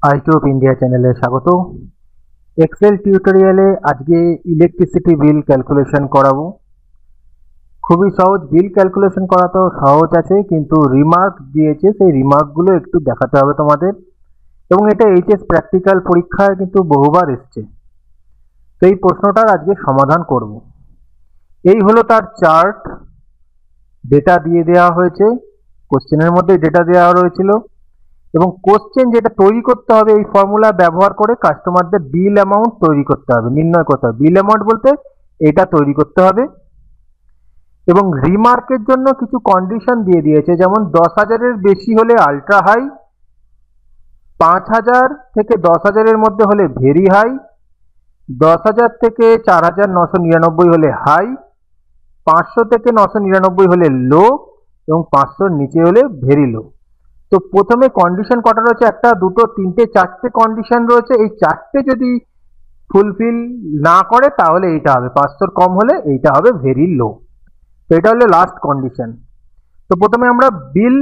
আইটিউব India চ্যানেলে স্বাগত। Excel টিউটোরিয়ালে আজকে ইলেকট্রিসিটি বিল ক্যালকুলেশন করাবো। খুবই সহজ, বিল ক্যালকুলেশন করা তো সহজ আছে, কিন্তু রিমার্ক দিয়েছে, সেই রিমার্কগুলো একটু দেখাতে হবে তোমাদের। এবং এটা এইচএস প্র্যাকটিক্যাল পরীক্ষায় কিন্তু বহুবার এসছে, তো এই প্রশ্নটার আজকে সমাধান করব। এই হলো তার চার্ট, ডেটা দিয়ে দেওয়া হয়েছে, কোশ্চেনের মধ্যে ডেটা দেওয়া রয়েছিল এবং কোশ্চেন যেটা তৈরি করতে হবে এই ফর্মুলা ব্যবহার করে কাস্টমারদের বিল অ্যামাউন্ট তৈরি করতে হবে, নির্ণয় করতে হবে। বিল অ্যামাউন্ট বলতে এটা তৈরি করতে হবে। এবং রিমার্কের জন্য কিছু কন্ডিশন দিয়ে দিয়েছে, যেমন 10,000-এর বেশি হলে আলট্রা হাই, 5,000 থেকে 10,000-এর মধ্যে হলে ভেরি হাই, 10,000 থেকে 4,999 হলে হাই, 500 থেকে 999 হলে লো এবং 500-র নিচে হলে ভেরি লো। তো প্রথমে কন্ডিশন কটা রয়েছে, একটা, দুটো, তিনটে, চারটে কন্ডিশন রয়েছে। এই চারটে যদি ফুলফিল না করে তাহলে এইটা হবে 500-র কম হলে এইটা হবে ভেরি লো। তো এটা হলো লাস্ট কন্ডিশন। তো প্রথমে আমরা বিল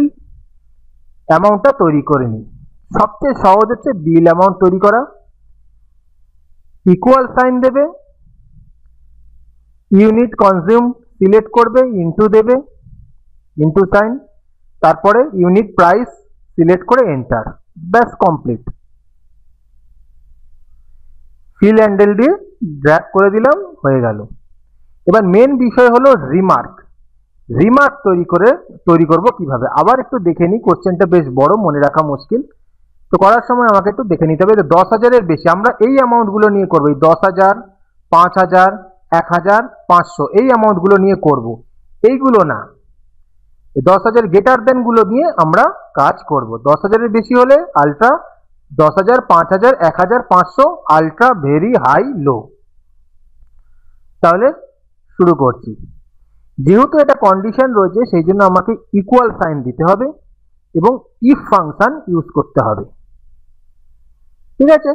অ্যামাউন্টটা তৈরি করে নিই। সবচেয়ে সহজ হচ্ছে বিল অ্যামাউন্ট তৈরি করা। ইকুয়াল সাইন দেবে, ইউনিট কনজিউম সিলেক্ট করবে, ইনটু দেবে, ইনটু সাইন, তারপরে ইউনিট প্রাইস সিলেক্ট করে এন্টার, ব্যাস কমপ্লিট। ফিল হ্যান্ডেল দিয়ে ড্র্যাগ করে দিলাম, হয়ে গেল। এবার মেন বিষয় হলো রিমার্ক। রিমার্ক তৈরি করব কিভাবে, আবার একটু দেখে নিই। কোশ্চেনটা বেশ বড়, মনে রাখা মুশকিল, তো করার সময় আমাকে একটু দেখে নিতে হবে। 10,000-এর বেশি আমরা এই অ্যামাউন্টগুলো নিয়ে করবো, এই 10,000, 5,000, 1,000, 500 এই অ্যামাউন্টগুলো নিয়ে করব, এইগুলো না। এই 10,000 গ্রেটার দেন গুলো নিয়ে আমরা কাজ করব। 10,000-এর বেশি হলে আলট্রা, 10,000, 5,000, 1,000, 500 আলট্রা, ভেরি হাই, লো। তাহলে শুরু করছি। যেহেতু এটা কন্ডিশন রয়েছে সেই জন্য আমাকে ইকুয়াল সাইন দিতে হবে এবং ইফ ফাংশন ইউজ করতে হবে, ঠিক আছে।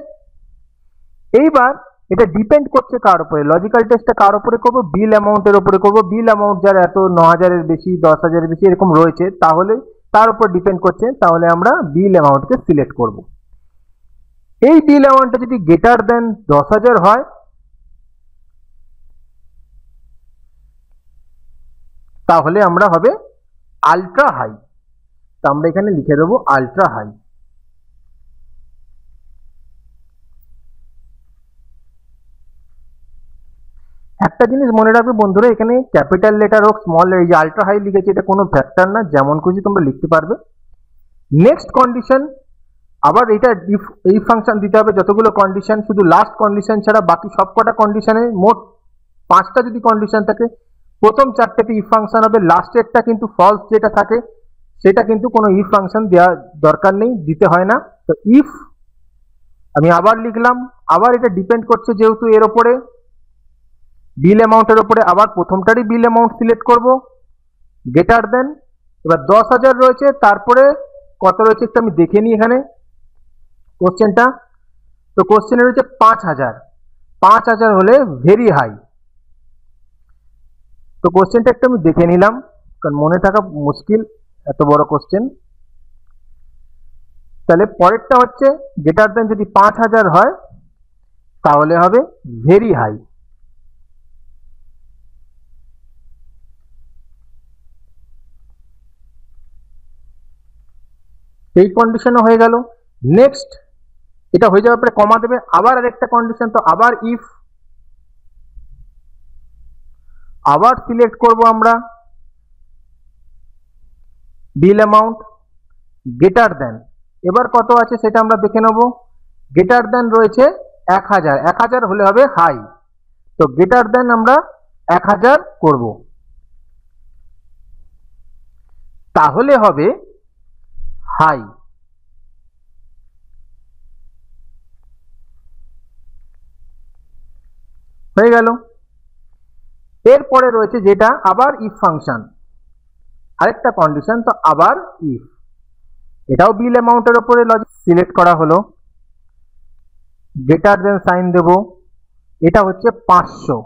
এইবার এটা ডিপেন্ড করছে কার উপরে, লজিক্যাল টেস্টটা কার উপরে করবো, বিল অ্যামাউন্টের উপরে করবো। বিল অ্যামাউন্ট যার এত 9,000-এর বেশি, 10,000-এর বেশি এরকম রয়েছে, তাহলে তার উপর ডিপেন্ড করছে, তাহলে আমরা বিল অ্যামাউন্টকে সিলেক্ট করব। এই বিল অ্যামাউন্টটা যদি গ্রেটার দেন 10,000 হয় তাহলে আমরা হবে আলট্রা হাই। তো আমরা এখানে লিখে দেবো আলট্রা হাই। একটা জিনিস মনে রাখবে বন্ধুরা, এখানে ক্যাপিটাল লেটার হোক স্মল, এই যে আলট্রা হাই লিখেছে এটা কোনো ফ্যাক্টর না, যেমন খুশি তোমরা লিখতে পারবে। নেক্সট কন্ডিশন, আবার এটা এই ফাংশন দিতে হবে। যতগুলো কন্ডিশন, শুধু লাস্ট কন্ডিশন ছাড়া বাকি সবকটা কন্ডিশনে, মোট 5টা যদি কন্ডিশন থাকে, প্রথম 4টেতে ইফ ফাংশন হবে, লাস্টেরটা কিন্তু ফলস যেটা থাকে সেটা কিন্তু কোনো ইফ ফাংশন দেওয়া দরকার নেই, দিতে হয় না। তো ইফ আমি আবার লিখলাম, আবার এটা ডিপেন্ড করছে যেহেতু এর ওপরে, বিল অ্যামাউন্টের ওপরে, আবার প্রথমটারই বিল অ্যামাউন্ট সিলেক্ট করব, গ্রেটার দেন। এবার 10,000 রয়েছে, তারপরে কত রয়েছে একটু আমি দেখে নিই এখানে কোশ্চেনটা। তো কোশ্চেনে রয়েছে 5,000, 5,000 হলে ভেরি হাই। তো কোশ্চেনটা একটু আমি দেখে নিলাম, কারণ মনে থাকা মুশকিল এত বড় কোশ্চেন। তাহলে পরেরটা হচ্ছে গ্রেটার দেন যদি 5,000 হয় তাহলে হবে ভেরি হাই। এই কন্ডিশনও হয়ে গেল। নেক্সট এটা হয়ে যাওয়ার পরে কমা দেবে, আবার আরেকটা কন্ডিশন। তো আবার ইফ, আবার সিলেক্ট করব আমরা বিল অ্যামাউন্ট, গ্রেটার দেন। এবার কত আছে সেটা আমরা দেখে নেব। গ্রেটার দেন রয়েছে 1,000, 1,000 হলে হবে হাই। তো গ্রেটার দেন আমরা 1,000 করব, তাহলে হবে হাই। হয়ে গেল। এরপরে রয়েছে যেটা আবার ইফ ফাংশন, আরেকটা কন্ডিশন। তো আবার ইফ, এটাও বিল অ্যামাউন্টের উপরে লজিক সিলেক্ট করা হলো, গ্রেটার দেন সাইন দেব, এটা হচ্ছে 500,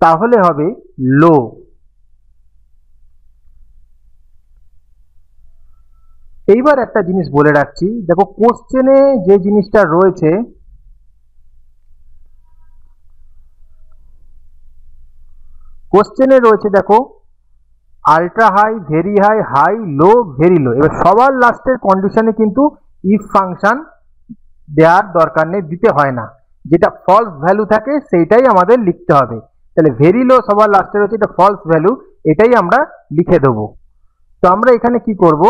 তাহলে হবে লো। এইবার একটা জিনিস বলে রাখছি, দেখো কোশ্চেনে যে জিনিসটা রয়েছে, কোশ্চেনে রয়েছে দেখো ultra high, very high, high, low, very low. এবার সবার লাস্টের কন্ডিশনে কিন্তু ইফ ফাংশন দেওয়ার দরকার নেই, দিতে হয় না। যেটা ফলস ভ্যালু থাকে সেইটাই আমাদের লিখতে হবে। তাহলে ভেরি লো সবার লাস্টে রয়েছে, এটা ফলস ভ্যালু, এটাই আমরা লিখে দেবো। তো আমরা এখানে কি করব,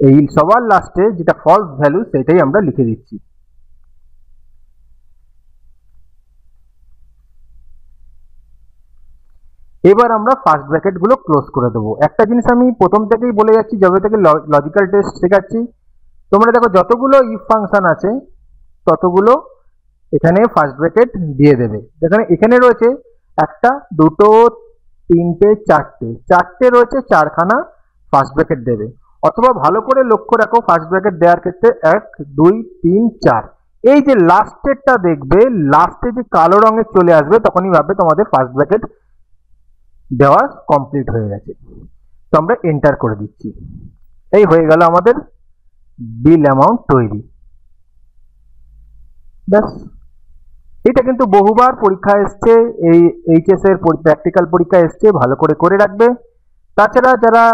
এই সবার লাস্টে যেটা ফলস ভ্যালু সেটাই আমরা লিখে দিচ্ছি। এবার আমরা ফার্স্ট ব্র্যাকেট গুলো ক্লোজ করে দেবো। একটা জিনিস আমি প্রথম থেকেই বলে যাচ্ছি, যবে থেকে লজিক্যাল টেস্ট শেখাচ্ছি, তোমরা দেখো যতগুলো ইফ ফাংশন আছে ততগুলো এখানে ফার্স্ট ব্র্যাকেট দিয়ে দেবে। এখানে রয়েছে একটা, দুটো, তিনটে, চারটে রয়েছে, চারখানা ফার্স্ট ব্র্যাকেট দেবে। অথবা ভালো করে লক্ষ্য রাখো ফার্স্ট ব্র্যাকেট দেওয়ার ক্ষেত্রে 1, 2, 3, 4, এই যে লাস্টেরটা দেখবে, লাস্টে যে কালো রঙের চলে আসবে তখনই ভাববে তোমাদের ফার্স্ট ব্র্যাকেট দেওয়া কমপ্লিট হয়ে গেছে। তো আমরা এন্টার করে দিচ্ছি। এই হয়ে গেল আমাদের বিল অ্যামাউন্ট তৈরি। ব্যাস, এটা কিন্তু বহুবার পরীক্ষা এসছে, এই এইচএস এর প্র্যাকটিক্যাল পরীক্ষা এসছে, ভালো করে করে রাখবে। তাছাড়া যারা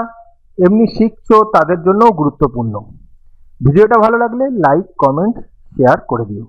এমনি শিখছো তাদের জন্য গুরুত্বপূর্ণ। ভিডিওটা ভালো লাগলে লাইক, কমেন্ট, শেয়ার করে দিও।